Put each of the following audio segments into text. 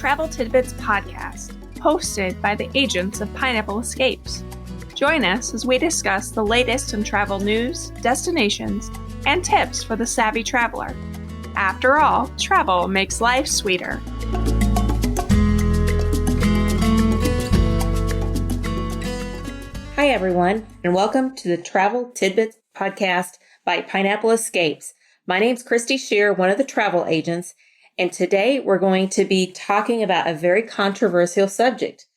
Travel Tidbits podcast, hosted by the agents of Pineapple Escapes. Join us as we discuss the latest in travel news, destinations, and tips for the savvy traveler. After all, travel makes life sweeter. Hi, everyone, and welcome to the Travel Tidbits podcast by Pineapple Escapes. My name's Kristi, one of the travel agents, and today we're going to be talking about a very controversial subject.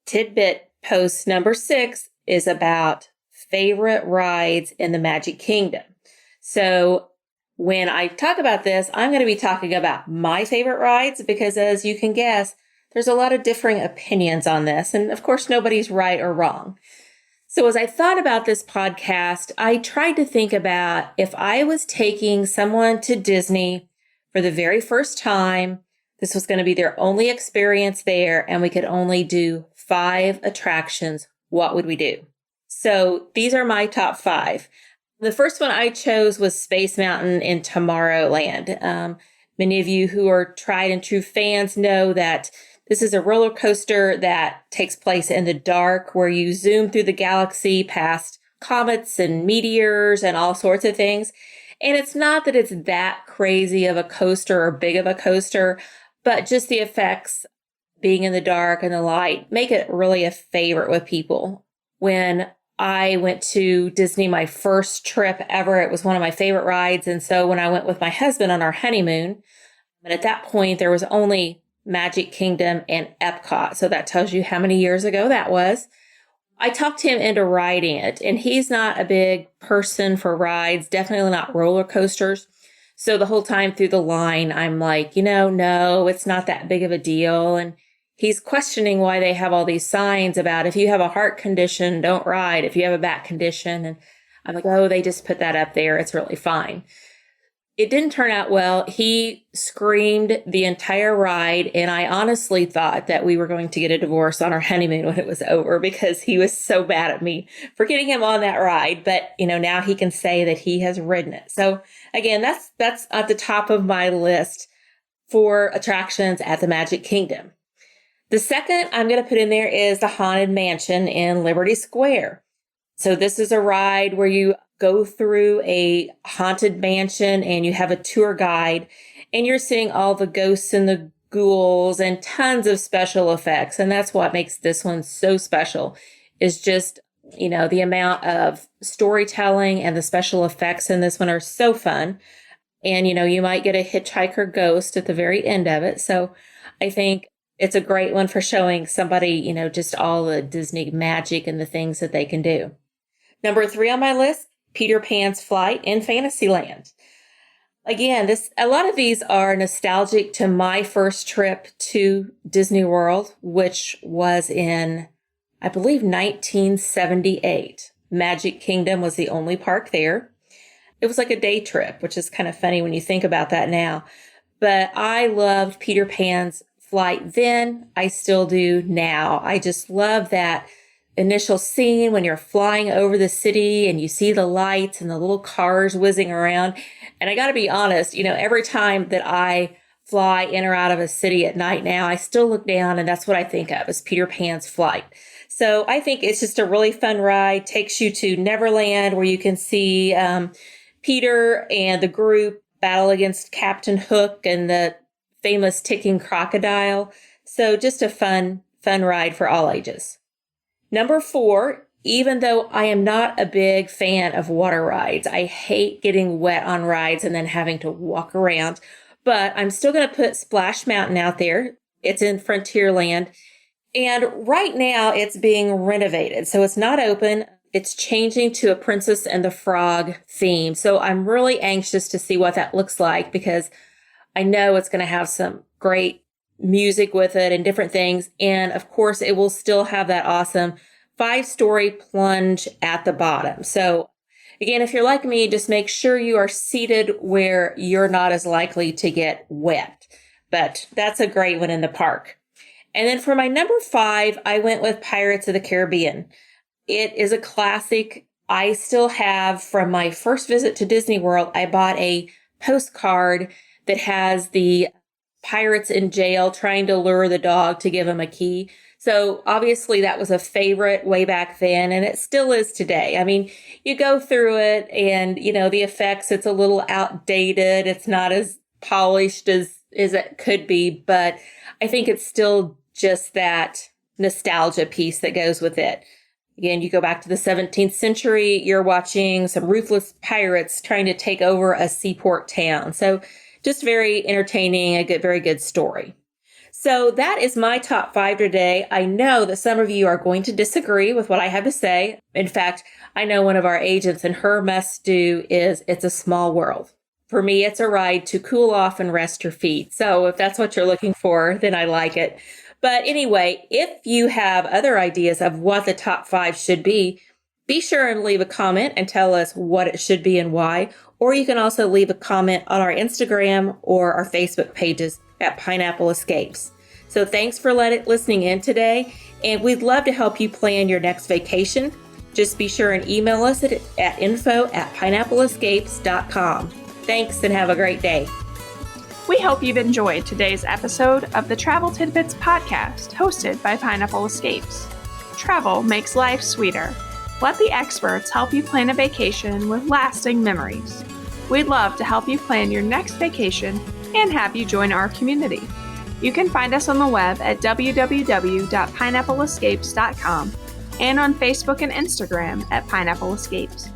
Tidbit post number 6 is about favorite rides in the Magic Kingdom. So when I talk about this, I'm going to be talking about my favorite rides because, as you can guess, there's a lot of differing opinions on this, and of course nobody's right or wrong. So as I thought about this podcast, I tried to think about if I was taking someone to Disney for the very first time, this was going to be their only experience there, and we could only do 5 attractions, what would we do? So these are my top 5. The first one I chose was Space Mountain in Tomorrowland. Many of you who are tried and true fans know that this is a roller coaster that takes place in the dark where you zoom through the galaxy past comets and meteors and all sorts of things. And it's not that it's that crazy of a coaster or big of a coaster, but just the effects being in the dark and the light make it really a favorite with people. When I went to Disney my first trip ever, it was one of my favorite rides. And so when I went with my husband on our honeymoon, and at that point there was only Magic Kingdom and Epcot. So that tells you how many years ago that was. I talked him into riding it, and he's not a big person for rides, definitely not roller coasters. So the whole time through the line, I'm like, no, it's not that big of a deal. And he's questioning why they have all these signs about if you have a heart condition, don't ride. If you have a back condition. And I'm like, oh, they just put that up there. It's really fine. It didn't turn out well. He screamed the entire ride, and I honestly thought that we were going to get a divorce on our honeymoon when it was over because he was so bad at me for getting him on that ride. But, now he can say that he has ridden it. So again, that's at the top of my list for attractions at the Magic Kingdom. The second I'm going to put in there is the Haunted Mansion in Liberty Square. So this is a ride where you go through a haunted mansion and you have a tour guide and you're seeing all the ghosts and the ghouls and tons of special effects. And that's what makes this one so special is just, the amount of storytelling and the special effects in this one are so fun. And, you might get a hitchhiker ghost at the very end of it. So I think it's a great one for showing somebody, just all the Disney magic and the things that they can do. Number 3 on my list, Peter Pan's Flight in Fantasyland. Again, a lot of these are nostalgic to my first trip to Disney World, which was in, I believe, 1978. Magic Kingdom was the only park there. It was like a day trip, which is kind of funny when you think about that now. But I loved Peter Pan's Flight then. I still do now. I just love that initial scene when you're flying over the city and you see the lights and the little cars whizzing around. And I got to be honest, every time that I fly in or out of a city at night now, I still look down and that's what I think of as Peter Pan's Flight. So I think it's just a really fun ride. Takes you to Neverland where you can see Peter and the group battle against Captain Hook and the famous ticking crocodile. So just a fun ride for all ages. Number 4, even though I am not a big fan of water rides, I hate getting wet on rides and then having to walk around, but I'm still going to put Splash Mountain out there. It's in Frontierland, and right now it's being renovated, so it's not open. It's changing to a Princess and the Frog theme, so I'm really anxious to see what that looks like because I know it's going to have some great music with it and different things. And of course, it will still have that awesome 5-story plunge at the bottom. So again, if you're like me, just make sure you are seated where you're not as likely to get wet. But that's a great one in the park. And then for my number 5, I went with Pirates of the Caribbean. It is a classic. I still have from my first visit to Disney World, I bought a postcard that has the pirates in jail trying to lure the dog to give him a key. So obviously that was a favorite way back then, and it still is today. I mean, you go through it and, the effects, it's a little outdated. It's not as polished as it could be, but I think it's still just that nostalgia piece that goes with it. Again, you go back to the 17th century, you're watching some ruthless pirates trying to take over a seaport town. So just very entertaining, very good story. So that is my top 5 today. I know that some of you are going to disagree with what I have to say. In fact, I know one of our agents and her must-do is It's a Small World. For me, it's a ride to cool off and rest your feet. So if that's what you're looking for, then I like it. But anyway, if you have other ideas of what the top 5 should be sure and leave a comment and tell us what it should be and why. Or you can also leave a comment on our Instagram or our Facebook pages at Pineapple Escapes. So thanks for listening in today, and we'd love to help you plan your next vacation. Just be sure and email us at info@pineappleescapes.com. Thanks and have a great day. We hope you've enjoyed today's episode of the Travel Tidbits podcast hosted by Pineapple Escapes. Travel makes life sweeter. Let the experts help you plan a vacation with lasting memories. We'd love to help you plan your next vacation and have you join our community. You can find us on the web at www.pineappleescapes.com and on Facebook and Instagram at Pineapple Escapes.